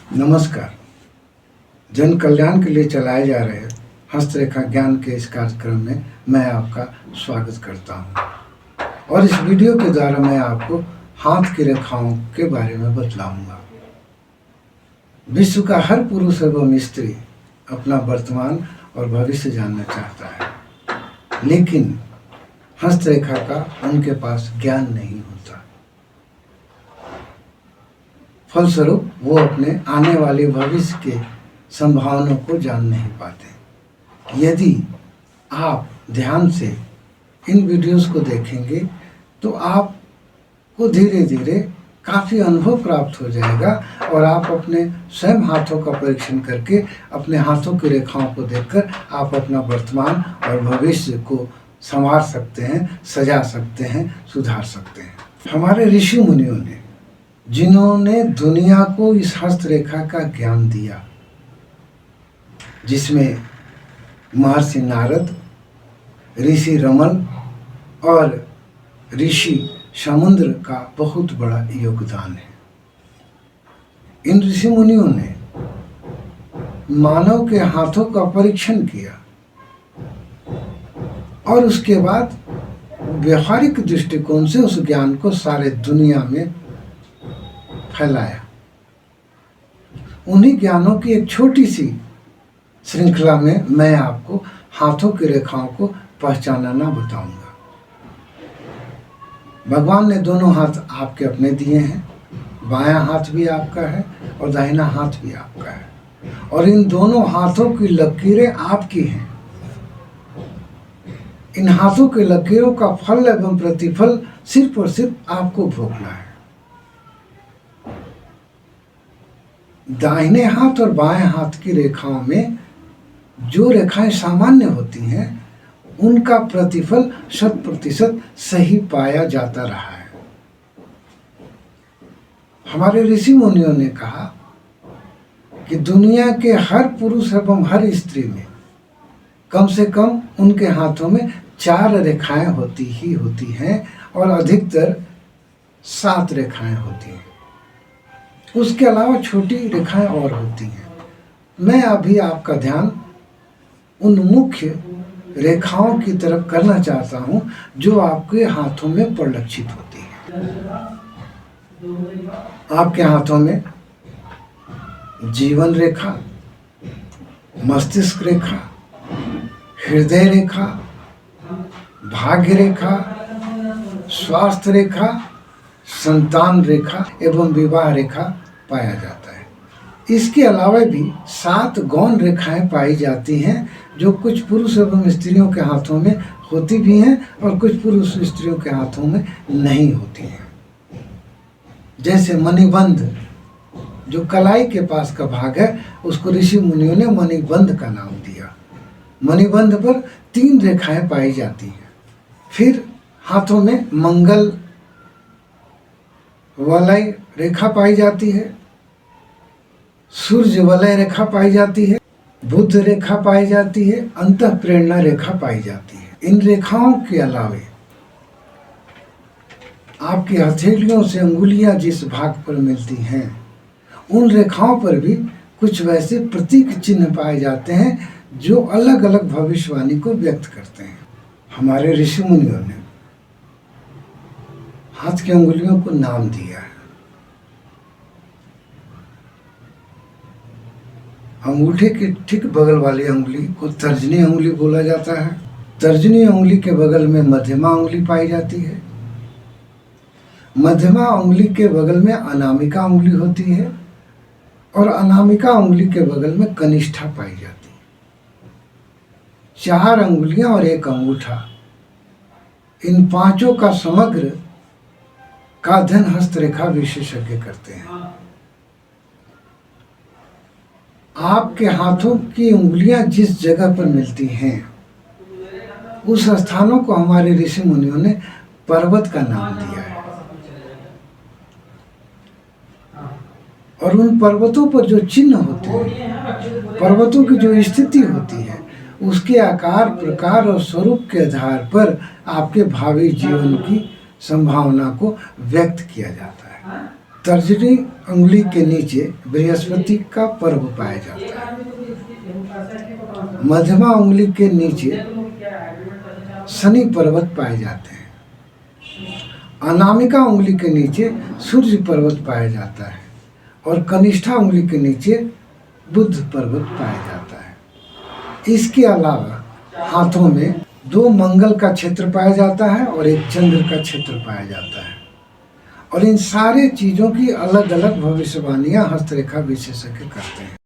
नमस्कार। जन कल्याण के लिए चलाए जा रहे हस्तरेखा ज्ञान के इस कार्यक्रम में मैं आपका स्वागत करता हूं और इस वीडियो के द्वारा मैं आपको हाथ की रेखाओं के बारे में बतलाऊंगा। विश्व का हर पुरुष एवं स्त्री अपना वर्तमान और भविष्य जानना चाहता है, लेकिन हस्तरेखा का उनके पास ज्ञान नहीं होता। फलस्वरूप वो अपने आने वाले भविष्य के संभावनाओं को जान नहीं पाते। यदि आप ध्यान से इन वीडियोस को देखेंगे तो आपको धीरे धीरे काफ़ी अनुभव प्राप्त हो जाएगा और आप अपने स्वयं हाथों का परीक्षण करके अपने हाथों की रेखाओं को देखकर आप अपना वर्तमान और भविष्य को संवार सकते हैं, सजा सकते हैं, सुधार सकते हैं। हमारे ऋषि मुनियों ने, जिन्होंने दुनिया को इस हस्तरेखा का ज्ञान दिया, जिसमें महर्षि नारद, ऋषि रमन और ऋषि समुद्र का बहुत बड़ा योगदान है। इन ऋषि मुनियों ने मानव के हाथों का परीक्षण किया और उसके बाद व्यवहारिक दृष्टिकोण से उस ज्ञान को सारे दुनिया में फैलाया। उन्हीं ज्ञानों की एक छोटी सी श्रृंखला में मैं आपको हाथों की रेखाओं को पहचानना बताऊंगा। भगवान ने दोनों हाथ आपके अपने दिए हैं, बायां हाथ भी आपका है और दाहिना हाथ भी आपका है, और इन दोनों हाथों की लकीरें आपकी हैं। इन हाथों की लकीरों का फल एवं प्रतिफल सिर्फ और सिर्फ आपको भोगना है। दाहिने हाथ और बाएं हाथ की रेखाओं में जो रेखाएं सामान्य होती हैं, उनका प्रतिफल 100% सही पाया जाता रहा है। हमारे ऋषि मुनियों ने कहा कि दुनिया के हर पुरुष एवं हर स्त्री में कम से कम उनके हाथों में 4 रेखाएं होती ही होती हैं और अधिकतर 7 रेखाएं होती हैं। उसके अलावा छोटी रेखाएं और होती हैं। मैं अभी आपका ध्यान उन मुख्य रेखाओं की तरफ करना चाहता हूं जो आपके हाथों में परिलक्षित होती है। आपके हाथों में जीवन रेखा, मस्तिष्क रेखा, हृदय रेखा, भाग्य रेखा, स्वास्थ्य रेखा, संतान रेखा एवं विवाह रेखा पाया जाता है। इसके अलावा भी 7 गौण रेखाएं पाई जाती हैं जो कुछ पुरुष एवं स्त्रियों के हाथों में होती भी हैं और कुछ पुरुष स्त्रियों के हाथों में नहीं होती हैं। जैसे मणिबंध, जो कलाई के पास का भाग है, उसको ऋषि मुनियों ने मणिबंध का नाम दिया। मणिबंध पर 3 रेखाएं पाई जाती हैं। फिर हाथों में मंगल वलय रेखा पाई जाती है, सूर्य वलय रेखा पाई जाती है, बुध रेखा पाई जाती है, अंतः प्रेरणा रेखा पाई जाती है। इन रेखाओं के अलावे आपकी हथेलियों से अंगुलियां जिस भाग पर मिलती हैं, उन रेखाओं पर भी कुछ वैसे प्रतीक चिन्ह पाए जाते हैं जो अलग अलग भविष्यवाणी को व्यक्त करते हैं। हमारे ऋषि मुनियों ने हाथ की अंगुलियों को नाम दिया है। अंगूठे के ठीक बगल वाली अंगुली को तर्जनी अंगुली बोला जाता है। तर्जनी अंगुली के बगल में मध्यमा अंगुली पाई जाती है। मध्यमा अंगुली के बगल में अनामिका अंगुली होती है और अनामिका अंगुली के बगल में कनिष्ठा पाई जाती है। 4 अंगुलियां और 1 अंगूठा, इन 5 का समग्र का अध्ययन हस्तरेखा विशेषज्ञ करते हैं। आपके हाथों की उंगलियां जिस जगह पर मिलती हैं, उस स्थानों को हमारे ऋषि मुनियों ने पर्वत का नाम दिया है। और उन पर्वतों पर जो चिन्ह होते हैं, पर्वतों की जो स्थिति होती है, उसके आकार, प्रकार और स्वरूप के आधार पर आपके भावी जीवन की संभावना को व्यक्त किया जाता है। तर्जनी उंगली के नीचे बृहस्पति का पर्व पाया जाता है। मध्यमा उंगली के नीचे शनि पर्वत पाए जाते हैं। अनामिका उंगली के नीचे सूर्य पर्वत पाया जाता है और कनिष्ठा उंगली के नीचे बुध पर्वत पाया जाता है। इसके अलावा हाथों में 2 मंगल का क्षेत्र पाया जाता है और 1 चंद्र का क्षेत्र पाया जाता है। और इन सारे चीज़ों की अलग अलग भविष्यवाणियाँ हस्तरेखा विशेषज्ञ करते हैं।